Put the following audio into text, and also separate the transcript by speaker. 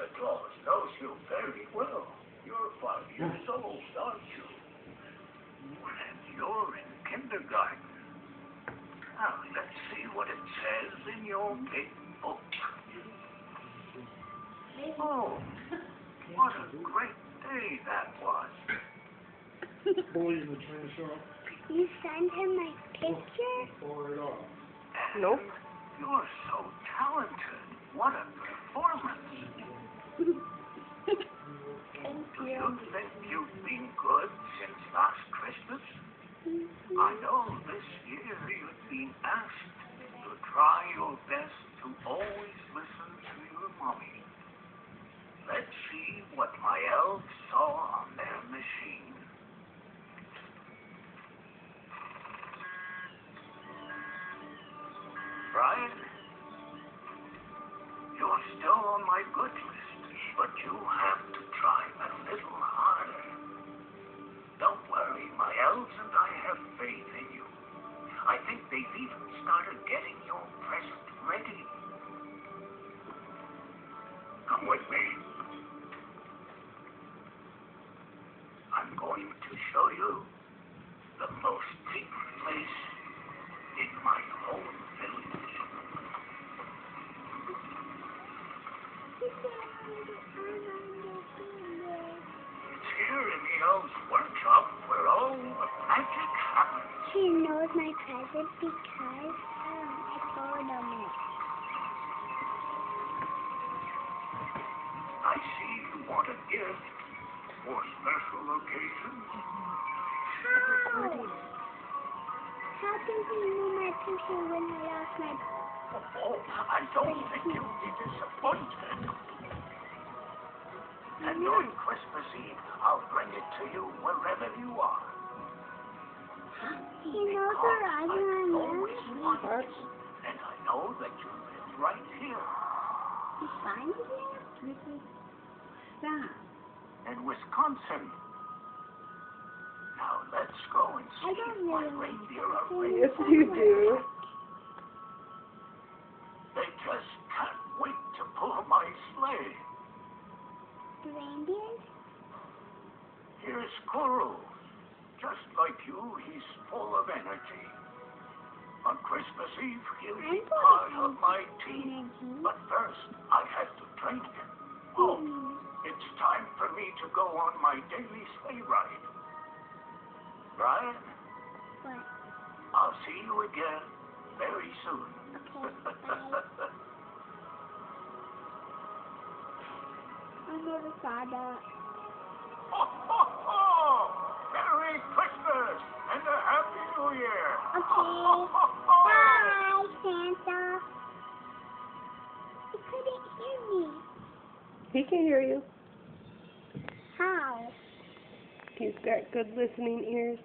Speaker 1: Santa Claus knows you very well. You're 5 years old, aren't you? And you're in kindergarten. Now, let's see what it says in your big book. Oh, what a great day that was.
Speaker 2: Boy in the trash off.
Speaker 3: You sent him my picture?
Speaker 2: Pour it off.
Speaker 1: And
Speaker 4: Nope.
Speaker 1: you're so talented. What a performance.
Speaker 3: Thank
Speaker 1: Do
Speaker 3: you.
Speaker 1: you think you've been good since last Christmas? I know this year you've been asked to try your best to always listen to your mommy. Let's see what my elves saw on their machine. Brian, you're still on my good list, but you have to try a little harder. Don't worry, my elves and I have faith in you. I think they've even started getting your present ready. Come with me. I'm going to show you the most secret place in my whole village. It's here in the elves' workshop where all the magic happens.
Speaker 3: She knows my present because I told him it.
Speaker 1: I see you want a gift for special occasions.
Speaker 3: How? How did he know my picture when I lost my...
Speaker 1: Oh, I don't think you'll be disappointed. And on Christmas Eve, I'll bring it to you wherever you are.
Speaker 3: He knows where I'm
Speaker 1: I've always
Speaker 3: at.
Speaker 1: wanted it, and I know that you live right here.
Speaker 3: He finds it? Stop.
Speaker 1: In Wisconsin. Now let's go and
Speaker 3: I
Speaker 1: see
Speaker 3: don't
Speaker 1: if my
Speaker 3: really
Speaker 1: reindeer are
Speaker 3: think
Speaker 1: ready.
Speaker 4: Yes, you do.
Speaker 1: They just can't wait to pull my sleigh.
Speaker 3: The reindeers?
Speaker 1: Here's Squirrel. Just like you, he's full of energy. On Christmas Eve, he'll be part of my team. But first, I have to train him. Oh, it's time for me to go on my daily sleigh ride. Brian,
Speaker 3: What?
Speaker 1: I'll see you again very soon.
Speaker 3: Okay, bye. I never saw that.
Speaker 1: Ho, ho, ho! Merry Christmas and a Happy New Year!
Speaker 3: Okay.
Speaker 1: Ho, ho, ho!
Speaker 3: Bye, Santa. He couldn't hear me.
Speaker 4: He can hear you.
Speaker 3: How?
Speaker 4: He's got good listening ears.